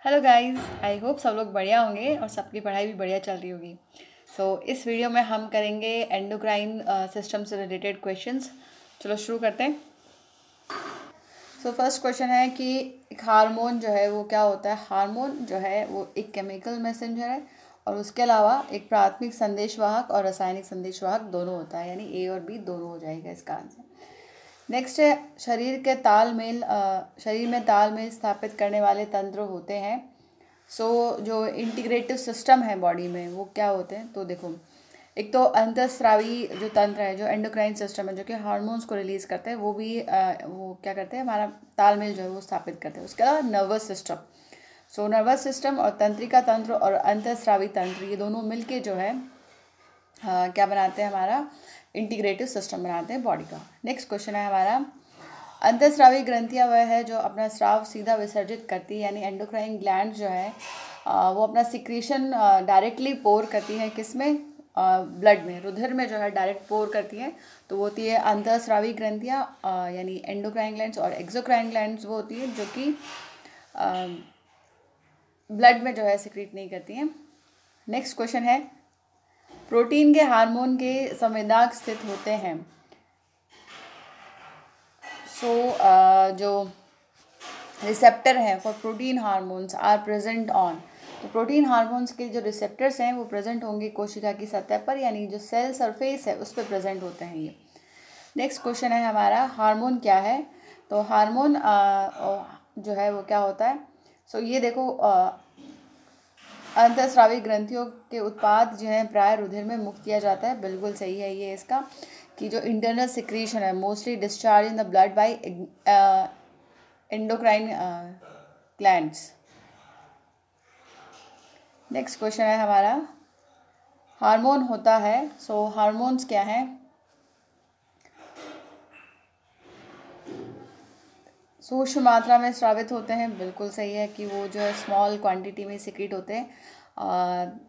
Hello guys, I hope सब लोग बढ़िया होंगे और सबकी पढ़ाई भी बढ़िया चल रही होगी। इस वीडियो में हम करेंगे एंडोक्राइन सिस्टम से रिलेटेड क्वेश्चंस। चलो शुरू करते हैं। फर्स्ट क्वेश्चन है कि एक हार्मोन जो है वो क्या होता है। हार्मोन जो है वो एक केमिकल मैसेंजर है और उसके अलावा एक प्राथमिक संदेशवाहक और रासायनिक संदेशवाहक दोनों होता है, यानी ए और बी दोनों हो जाएगा इसका आंसर। नेक्स्ट है शरीर में तालमेल स्थापित करने वाले तंत्र होते हैं। जो इंटीग्रेटिव सिस्टम है बॉडी में वो क्या होते हैं, तो देखो, एक तो अंतःस्रावी जो तंत्र है, जो एंडोक्राइन सिस्टम है, जो कि हार्मोन्स को रिलीज करते हैं, वो भी वो क्या करते हैं, हमारा तालमेल जो है वो स्थापित करते हैं। उसके अलावा नर्वस सिस्टम, नर्वस सिस्टम और तंत्रिका तंत्र और अंतःस्रावी तंत्र ये दोनों मिलके जो है क्या बनाते हैं, हमारा इंटीग्रेटिव सिस्टम बनाते हैं बॉडी का। नेक्स्ट क्वेश्चन है हमारा, अंतःस्रावी ग्रंथियाँ वह है जो अपना स्राव सीधा विसर्जित करती है, यानी एंडोक्राइन ग्लैंड जो है वो अपना सिक्रीशन डायरेक्टली पोर करती है, किसमें, ब्लड में, रुधिर में जो है डायरेक्ट पोर करती है। तो वो होती है अंतःस्रावी ग्रंथियाँ, यानी एंडोक्राइन ग्लैंड्स, और एक्सोक्राइन ग्लैंड्स वो होती है जो कि ब्लड में जो है सिक्रीट नहीं करती हैं। नेक्स्ट क्वेश्चन है, प्रोटीन के हार्मोन के संवेदक स्थित होते हैं। जो रिसेप्टर हैं for protein hormones are present on, तो प्रोटीन हार्मोन्स के जो रिसेप्टर्स हैं वो प्रेजेंट होंगे कोशिका की सतह पर, यानी जो सेल सरफेस है उस पर प्रेजेंट होते हैं ये। नेक्स्ट क्वेश्चन है हमारा, हार्मोन क्या है। तो हार्मोन जो है वो क्या होता है। ये देखो, अंतःस्रावी ग्रंथियों के उत्पाद जो है प्राय रुधिर में मुक्त किया जाता है। बिल्कुल सही है ये इसका, कि जो इंटरनल सिक्रीशन है mostly discharge in the blood bye endocrine glands. Next question है हमारा, हार्मोन होता है, हार्मोन्स क्या हैं। सूक्ष्म मात्रा में स्रावित होते हैं। बिल्कुल सही है कि वो जो है स्मॉल क्वांटिटी में सिक्रीट होते हैं।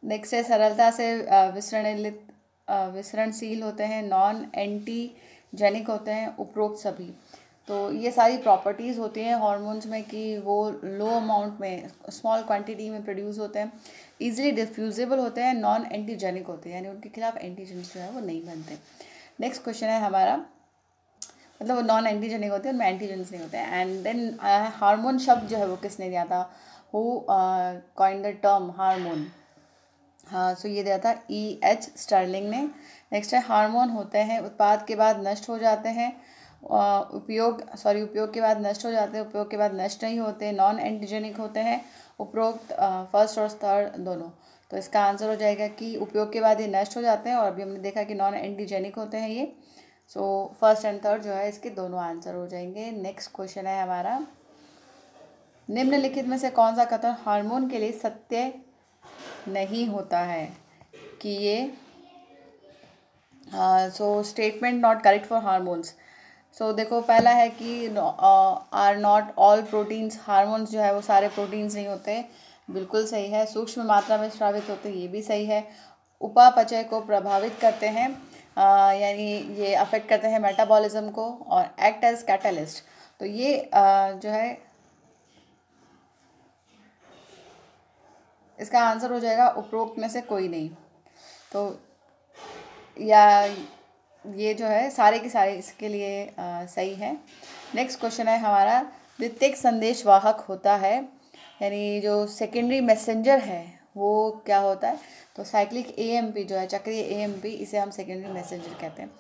नेक्स्ट है, सरलता से विसरणशील होते हैं, नॉन एंटीजेनिक होते हैं, उपरोक्त सभी। तो ये सारी प्रॉपर्टीज़ होती हैं हार्मोन्स में कि वो लो अमाउंट में, स्मॉल क्वांटिटी में प्रोड्यूस होते हैं, ईजिली डिफ्यूजिबल होते हैं, नॉन एंटीजेनिक होते हैं, यानी उनके खिलाफ एंटीजेंस जो है वो नहीं बनते। नेक्स्ट क्वेश्चन है हमारा, मतलब वो नॉन एंटीजेनिक होते हैं, उनमें एंटीजेंस नहीं होते हैं। एंड देन हार्मोन शब्द जो है वो किसने दिया था, who coined the term hormone. हाँ, ये दिया था E.H. स्टर्लिंग ने। नेक्स्ट है, हार्मोन होते हैं उत्पाद के बाद नष्ट हो जाते हैं, उपयोग के बाद नष्ट हो जाते हैं, उपयोग के बाद नष्ट नहीं होते, नॉन एंटीजेनिक होते हैं, उपरोक्त फर्स्ट और थर्ड दोनों। तो इसका आंसर हो जाएगा कि उपयोग के बाद ये नष्ट हो जाते हैं, और अभी हमने देखा कि नॉन एंटीजेनिक होते हैं ये। फर्स्ट एंड थर्ड जो है इसके दोनों आंसर हो जाएंगे। नेक्स्ट क्वेश्चन है हमारा, निम्नलिखित में से कौन सा कथन हार्मोन के लिए सत्य नहीं होता है कि ये statement not correct for hormones. देखो, पहला है कि are not all proteins, hormones जो है वो सारे प्रोटीन्स नहीं होते। बिल्कुल सही है। सूक्ष्म मात्रा में स्रावित होते हैं, ये भी सही है। उपापचय को प्रभावित करते हैं, यानी ये अफेक्ट करते हैं मेटाबॉलिज्म को, और एक्ट एज कैटलिस्ट, तो ये जो है इसका आंसर हो जाएगा उपरोक्त में से कोई नहीं। तो या ये जो है सारे के सारे इसके लिए सही है। नेक्स्ट क्वेश्चन है हमारा, द्वितीयक संदेशवाहक होता है, यानी जो सेकेंडरी मैसेंजर है वो क्या होता है। तो साइक्लिक AMP जो है, चक्रीय AMP, इसे हम सेकेंडरी मैसेंजर कहते हैं।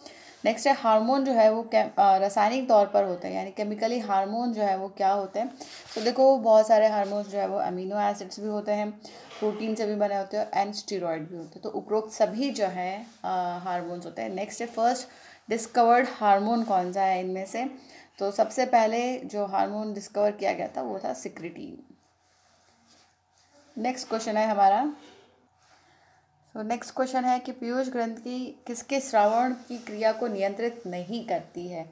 नेक्स्ट है, हार्मोन जो है वो रासायनिक तौर पर होते हैं, यानी केमिकली हार्मोन जो है वो क्या होते हैं। देखो, बहुत सारे हार्मोन्स जो है वो अमीनो एसिड्स भी होते हैं, प्रोटीन से भी बने होते हैं, एंड स्टेरॉइड भी होते हैं। तो उपरोक्त सभी जो है हार्मोन्स होते हैं। नेक्स्ट है, फर्स्ट डिस्कवर्ड हार्मोन कौन सा है इनमें से। तो सबसे पहले जो हार्मोन डिस्कवर किया गया था वो था सिक्रिटीन। नेक्स्ट क्वेश्चन है हमारा, नेक्स्ट क्वेश्चन है कि पीयूष ग्रंथि किसके श्रावण की क्रिया को नियंत्रित नहीं करती है,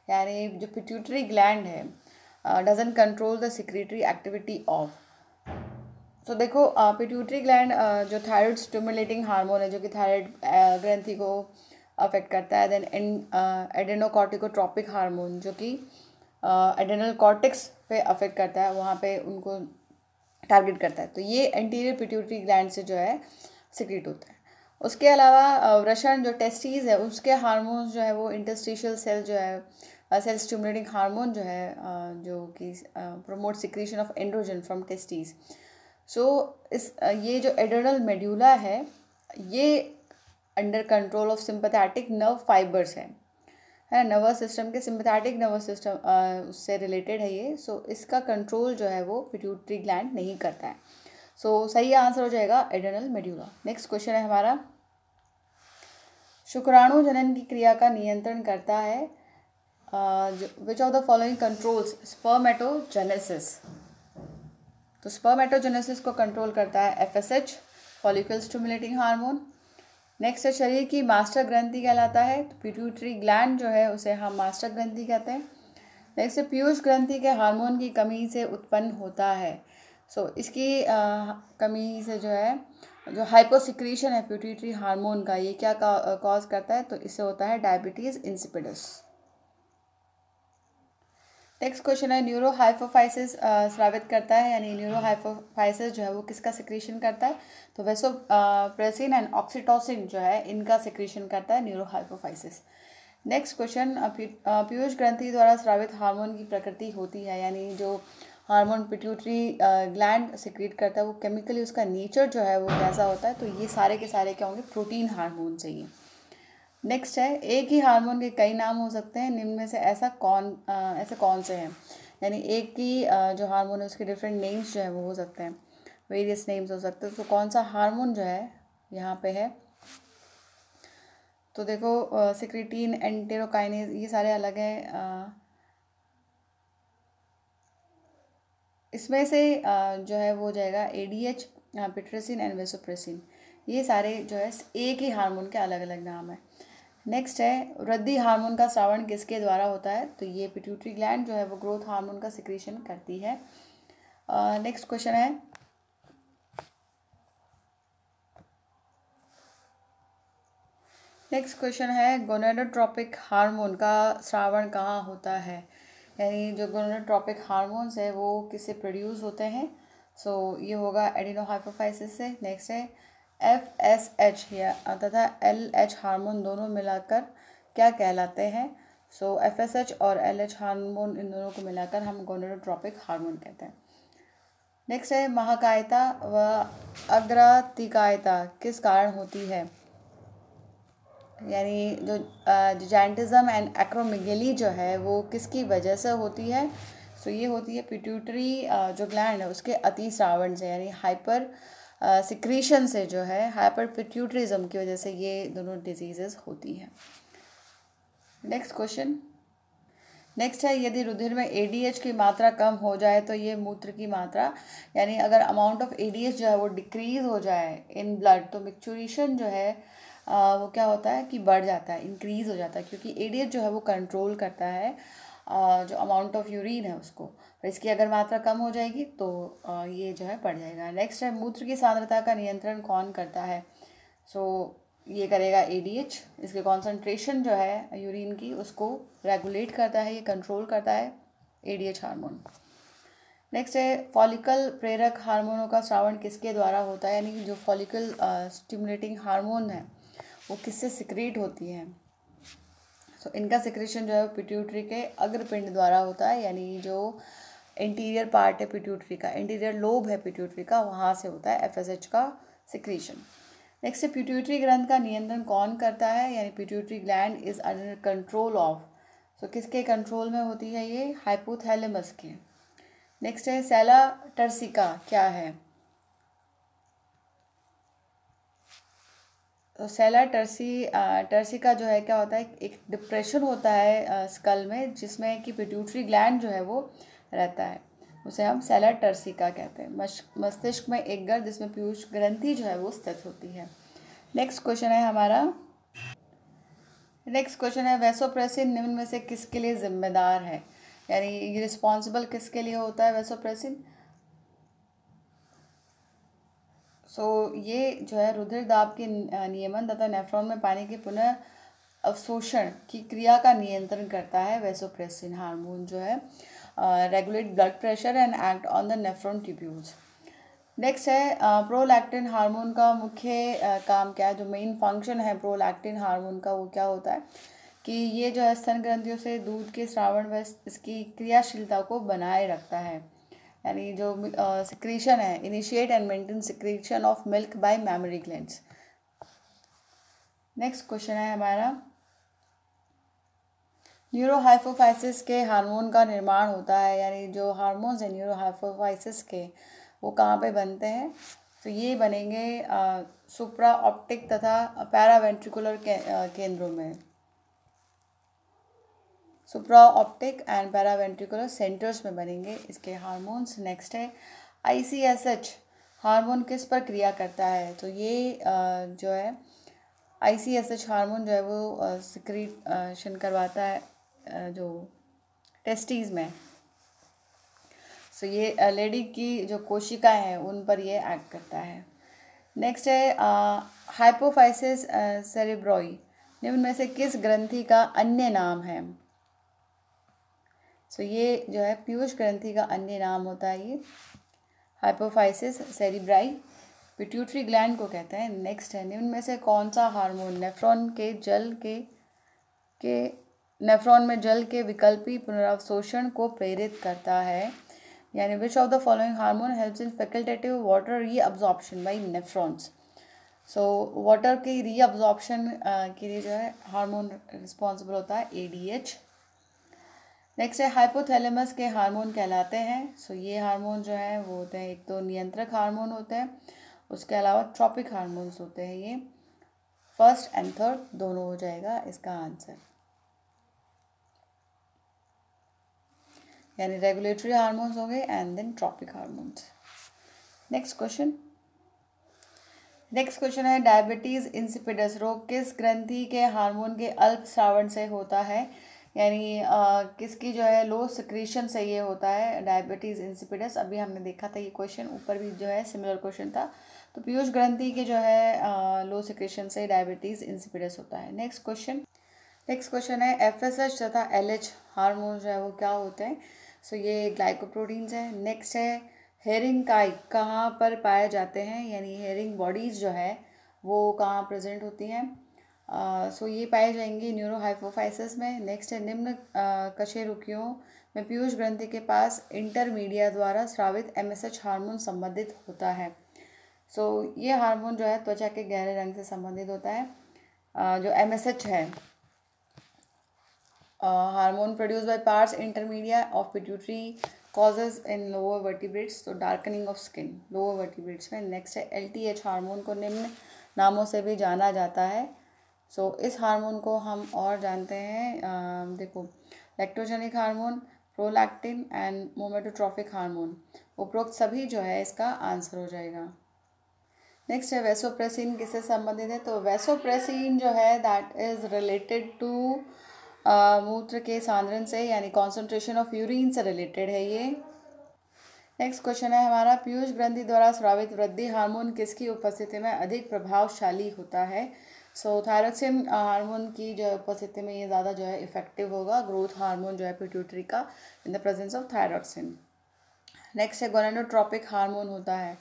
यानी जो पिट्यूटरी ग्लैंड है doesn't control the secretory activity of. देखो, पिट्यूटरी ग्लैंड जो थायराइड स्टिमुलेटिंग हार्मोन है, जो कि थायराइड ग्रंथि को अफेक्ट करता है। देन एडेनोकॉर्टिकोट्रॉपिक हार्मोन जो कि एडेनल कॉर्टेक्स पे अफेक्ट करता है, वहाँ पे उनको टारगेट करता है। तो ये एंटीरियर पिट्यूटरी ग्लैंड से जो है सिक्रीट होता है। उसके अलावा वृषण जो टेस्टीज है उसके हार्मोन्स जो है वो इंटरस्टिशियल सेल जो है सेल स्टिमुलेटिंग हार्मोन जो है जो कि promote secretion of androgen from testes. So ये जो एड्रेनल मेड्यूला है ये under control of sympathetic nerve fibres है नर्वस सिस्टम के सिंपैथेटिक नर्वस सिस्टम उससे रिलेटेड है ये। सो इसका कंट्रोल जो है वो पिट्यूटरी ग्लैंड नहीं करता है। सो सही आंसर हो जाएगा एड्रेनल मेड्यूला। नेक्स्ट क्वेश्चन है हमारा, शुक्राणु जनन की क्रिया का नियंत्रण करता है विच of the following controls spermatogenesis. तो स्पर्मेटोजेनेसिस को कंट्रोल करता है FSH follicle stimulating hormone. Next है शरीर की मास्टर ग्रंथि कहलाता है, तो पिट्यूटरी ग्लैंड जो है उसे हम मास्टर ग्रंथि कहते हैं। नेक्स्ट है पीयूष ग्रंथि के हार्मोन की कमी से उत्पन्न होता है। सो इसकी कमी से जो है जो हाइपोसिक्रीशन है पिट्यूटरी हार्मोन का ये क्या कॉज करता है, तो इससे होता है डायबिटीज़ इंसिपिडस। नेक्स्ट क्वेश्चन है न्यूरोहाइपोफाइसिस स्रावित करता है यानी न्यूरोहाइपोफाइसिस जो है वो किसका सिक्रीशन करता है, तो वैसोप्रेसिन एंड ऑक्सीटोसिन जो है इनका सिक्रीशन करता है न्यूरोहाइपोफाइसिस। नेक्स्ट क्वेश्चन, पीयूष ग्रंथि द्वारा स्रावित हार्मोन की प्रकृति होती है यानी जो हार्मोन पिट्यूटरी ग्लैंड सिक्रीट करता है वो केमिकली उसका नेचर जो है वो कैसा होता है, तो ये सारे के सारे क्या होंगे, प्रोटीन हार्मोन चाहिए। नेक्स्ट है एक ही हार्मोन के कई नाम हो सकते हैं, निम्न में से ऐसे कौन से हैं, यानी एक ही जो हार्मोन है उसके डिफरेंट नेम्स जो है वो हो सकते हैं, वेरियस नेम्स हो सकते हैं। तो कौन सा हार्मोन जो है यहाँ पे है, तो देखो सिक्रीटीन एंटेरोकाइनेज ये सारे अलग हैं। इसमें से जो है वो हो जाएगा ADH पिट्रेसिन एंड वेसोप्रेसिन, ये सारे जो है एक ही हार्मोन के अलग अलग नाम है। नेक्स्ट है वृद्धि हार्मोन का स्रावण किसके द्वारा होता है, तो ये पिट्यूटरी ग्लैंड जो है वो ग्रोथ हार्मोन का सिक्रीशन करती है। नेक्स्ट क्वेश्चन है गोनेडोट्रोपिक हार्मोन का स्रावण कहाँ होता है, यानी जो गोनेडोट्रोपिक हार्मोन्स है वो किससे प्रोड्यूस होते हैं, सो ये होगा एडिनोहाइपोफाइसिस से। नेक्स्ट है FSH या तथा LH हार्मोन दोनों मिलाकर क्या कहलाते हैं, सो FSH और LH हार्मोन इन दोनों को मिलाकर हम गोनेडोट्रोपिक हार्मोन कहते हैं। नेक्स्ट है महाकायता व अग्रातिकायता किस कारण होती है, यानी जो जाइंटिज्म एंड एक्रोमेगेली जो है वो किसकी वजह से होती है, सो ये होती है पिट्यूटरी जो ग्लैंड है उसके अतिस्रावण से यानी हाइपर सिक्रीशन से जो है हाइपर पिट्यूटरिज्म की वजह से ये दोनों डिजीजेस होती हैं। नेक्स्ट क्वेश्चन, नेक्स्ट है यदि रुधिर में ADH की मात्रा कम हो जाए तो ये मूत्र की मात्रा, यानी अगर अमाउंट ऑफ ADH जो है वो डिक्रीज हो जाए इन ब्लड तो मिक्चुरेशन जो है वो क्या होता है कि बढ़ जाता है, इंक्रीज हो जाता है, क्योंकि ADH जो है वो कंट्रोल करता है जो अमाउंट ऑफ यूरिन है उसको, और इसकी अगर मात्रा कम हो जाएगी तो ये जो है बढ़ जाएगा। नेक्स्ट है मूत्र की सांद्रता का नियंत्रण कौन करता है, सो ये करेगा ADH, इसके कॉन्सेंट्रेशन जो है यूरिन की उसको रेगुलेट करता है, ये कंट्रोल करता है ADH हार्मोन। नेक्स्ट है फॉलिकल प्रेरक हार्मोनों का स्रावण किसके द्वारा होता है, यानी जो फॉलिकल स्टिमुलेटिंग हार्मोन है वो किससे सिक्रीट होती हैं, सो इनका सिक्रेशन जो है पिट्यूटरी के अग्रपिंड द्वारा होता है, यानी जो इंटीरियर पार्ट है पिट्यूटरी का, इंटीरियर लोब है पिट्यूटरी का, वहाँ से होता है FSH का सिक्रीशन। नेक्स्ट है पिट्यूटरी ग्रंथ का नियंत्रण कौन करता है, यानी pituitary gland is under control of, so किसके कंट्रोल में होती है ये, हाइपोथैलेमस के। नेक्स्ट है सेला टर्सिका क्या है, तो सेला टर्सिका जो है क्या होता है, एक डिप्रेशन होता है स्कल में जिसमें कि पिट्यूटरी ग्लैंड जो है वो रहता है, उसे हम सेला टर्सिका कहते हैं। मस्तिष्क में एक गर्द जिसमें पीयूष ग्रंथि जो है वो स्थित होती है। नेक्स्ट क्वेश्चन है हमारा, नेक्स्ट क्वेश्चन है वैसोप्रेसिन निम्न में से किसके लिए जिम्मेदार है, यानी ये रिस्पॉन्सिबल किसके लिए होता है वैसोप्रेसिन, सो ये जो है रुधिर दाब के नियमन तथा नेफ्रॉन में पानी के पुनः अवशोषण की क्रिया का नियंत्रण करता है वैसोप्रेसिन हार्मोन जो है regulate blood pressure and act on the nephron tubules. Next है प्रोलैक्टिन हार्मोन का मुख्य काम क्या है, जो मेन फंक्शन है प्रोलैक्टिन हार्मोन का वो क्या होता है कि ये जो है स्तन ग्रंथियों से दूध के स्रावण व इसकी क्रियाशीलता को बनाए रखता है, यानी जो सिक्रीशन है, initiate and maintain secretion of milk bye memory glands. Next question है हमारा, न्यूरोहाइपोफाइसिस के हार्मोन का निर्माण होता है, यानी जो हार्मोन्स हैं न्यूरोहाइपोफाइसिस के वो कहाँ पे बनते हैं, तो ये बनेंगे सुप्रा ऑप्टिक तथा पैरावेंट्रिकुलर केंद्रों में, सुप्रा ऑप्टिक एंड पैरावेंट्रिकुलर सेंटर्स में बनेंगे इसके हार्मोन्स। नेक्स्ट है ICSH हार्मोन किस पर क्रिया करता है, तो ये जो है ICSH हार्मोन जो है वो सिक्रीशन करवाता है जो टेस्टीज में, सो ये लेडी की जो कोशिकाएं हैं उन पर ये एक्ट करता है। नेक्स्ट है हाइपोफाइसिस सेरेब्रोई निम्न में से किस ग्रंथि का अन्य नाम है, सो ये जो है पीयूष ग्रंथि का अन्य नाम होता है ये हाइपोफाइसिस सेरेब्राई, पिट्यूटरी ग्लैंड को कहते हैं। नेक्स्ट है निम्न में से कौन सा हार्मोन नेफ्रॉन में जल के विकल्पी पुनरावशोषण को प्रेरित करता है, यानी which of the following hormone helps in facultative water reabsorption by nephrons, so water की रीअब्जॉर्प्शन के लिए जो है हार्मोन रिस्पॉन्सिबल होता है ADH। नेक्स्ट है हाइपोथैलेमस के हार्मोन कहलाते हैं, सो ये हार्मोन जो है वो होते हैं, एक तो नियंत्रक हार्मोन होते हैं, उसके अलावा ट्रॉपिक हार्मोन्स होते हैं, ये फर्स्ट एंड थर्ड दोनों हो जाएगा इसका आंसर, यानी रेगुलेटरी हार्मोन्स हो गए and then tropic hormones. Next question है डायबिटीज़ इंसिपिडस रोग किस ग्रंथि के हार्मोन के अल्प स्रावण से होता है, यानी किसकी जो है लो सिक्रीशन से ये होता है डायबिटीज़ इंसिपिडस। अभी हमने देखा था ये क्वेश्चन, ऊपर भी जो है सिमिलर क्वेश्चन था, तो पीयूष ग्रंथि के जो है लो सिक्रीशन से डायबिटीज़ इंसिपिडस होता है। नेक्स्ट क्वेश्चन है FSH तथा LH हार्मोन जो है वो क्या होते हैं, सो ये ग्लाइकोप्रोटीन्स हैं। नेक्स्ट है हेरिंग काई कहाँ पर पाए जाते हैं, यानी हेरिंग बॉडीज़ जो है वो कहाँ प्रेजेंट होती हैं, सो ये पाए जाएंगे न्यूरोहाइपोफाइसिस में। नेक्स्ट है निम्न कशेरुकियों में पीयूष ग्रंथि के पास इंटरमीडिया द्वारा स्रावित MSH हार्मोन संबंधित होता है, सो ये हार्मोन जो है त्वचा के गहरे रंग से संबंधित होता है। जो MSH है hormone produce by parts intermedia of pituitary causes in lower vertebrates, तो darkening of skin lower vertebrates में। नेक्स्ट है LTH हार्मोन को निम्न नामों से भी जाना जाता है, सो इस हार्मोन को हम और जानते हैं, देखो lactogenic hormone, prolactin and somatotrophic hormone, उपरोक्त सभी जो है इसका आंसर हो जाएगा। नेक्स्ट है वैसोप्रेसिन किससे संबंधित है, तो वैसोप्रेसिन जो है दैट इज रिलेटेड टू मूत्र के सांद्रण से, यानी कॉन्सेंट्रेशन ऑफ यूरिन से रिलेटेड है ये। नेक्स्ट क्वेश्चन है हमारा पीयूष ग्रंथि द्वारा स्रावित वृद्धि हार्मोन किसकी उपस्थिति में अधिक प्रभावशाली होता है, सो थायरोक्सिन हार्मोन की जो उपस्थिति में ये ज़्यादा जो है इफेक्टिव होगा, ग्रोथ हार्मोन जो है पिट्यूटरी का in the presence of thyroxine. Next है गोनेडोट्रॉपिक हार्मोन होता है,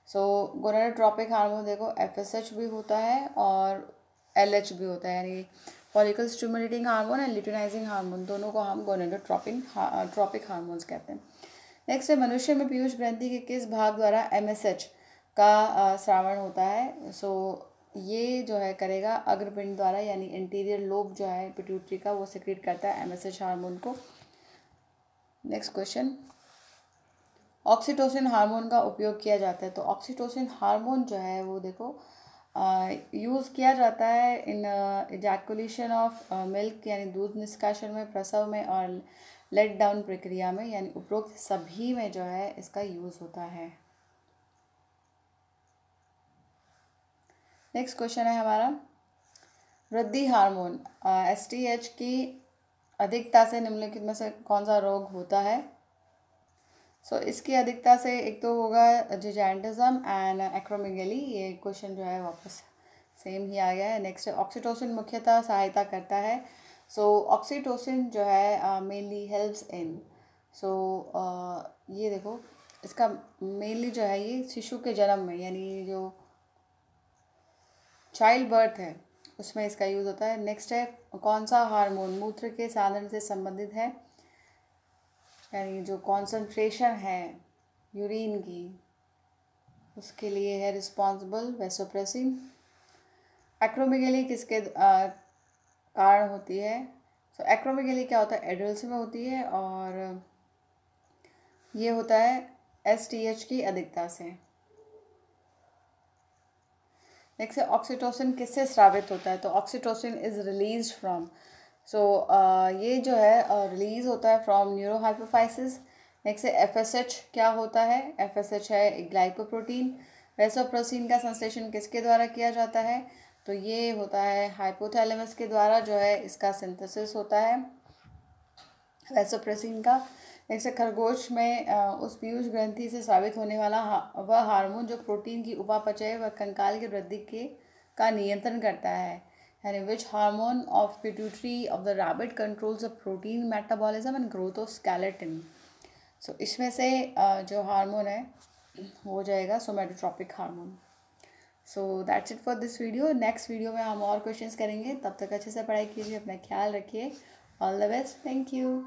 सो गोनेडोट्रॉपिक हार्मोन देखो FSH भी होता है और LH भी होता है, यानी follicle stimulating hormone and luteinizing hormone, दोनों को हम गोनेडोट्रॉपिक हार्मोन्स कहते हैं। नेक्स्ट है मनुष्य में पीयूष ग्रंथि के किस भाग द्वारा MSH का स्रावण होता है, सो ये जो है करेगा अग्रपिंड द्वारा, यानी इंटीरियर लोब जो है पिट्यूटरी का वो सिक्रीट करता है MSH हार्मोन को। नेक्स्ट क्वेश्चन, ऑक्सीटोसिन हार्मोन का उपयोग किया जाता है, तो ऑक्सीटोसिन हार्मोन जो है वो देखो यूज़ किया जाता है इन इजैकुलेशन ऑफ मिल्क, यानी दूध निष्कासन में, प्रसव में और लेट डाउन प्रक्रिया में, यानी उपरोक्त सभी में जो है इसका यूज़ होता है। नेक्स्ट क्वेश्चन है हमारा वृद्धि हार्मोन STH की अधिकता से निम्नलिखित में से कौन सा रोग होता है, सो इसकी अधिकता से एक तो होगा जिजाइंटिज्म एंड एक्रोमेगेली, ये क्वेश्चन जो है वापस सेम ही आ गया है। नेक्स्ट ऑक्सीटोसिन मुख्यतः सहायता करता है, सो ऑक्सीटोसिन जो है मेनली हेल्प्स इन, सो ये देखो इसका मेनली जो है ये शिशु के जन्म में, यानी जो चाइल्ड बर्थ है उसमें इसका यूज़ होता है। नेक्स्ट है कौन सा हार्मोन मूत्र के साधन से संबंधित है, यानी जो कॉन्सेंट्रेशन है यूरिन की उसके लिए है रिस्पॉन्सिबल, वैसोप्रेसिन। एक्रोमेगेली किसके कारण होती है? सो एक्रोमेगेली क्या होता है, एडल्ट्स में होती है और ये होता है STH की अधिकता से। नेक्स्ट है ऑक्सीटोसिन किससे स्रावित होता है? तो ऑक्सीटोसिन इज रिलीज फ्रॉम, सो ये जो है रिलीज होता है फ्रॉम न्यूरोहाइपोफाइसिस। नेक्स्ट है FSH क्या होता है? FSH है एक ग्लाइकोप्रोटीन। वैसोप्रेसिन का संश्लेषण किसके द्वारा किया जाता है? तो ये होता है हाइपोथैलेमस के द्वारा जो है इसका सिंथेसिस होता है वैसोप्रेसिन का। जैसे खरगोश में उस पीयूष ग्रंथि से स्रावित होने वाला वह हार्मोन जो प्रोटीन की उपापचय व कंकाल की वृद्धि के का नियंत्रण करता है, यानी which hormone of pituitary of the rabbit controls the protein metabolism and growth of skeleton. So इसमें से जो हार्मोन है वो हो जाएगा somatotropic hormone. So that's it for this video. Next video में हम और क्वेश्चंस करेंगे, तब तक अच्छे से पढ़ाई कीजिए, अपना ख्याल रखिए। All the best, thank you.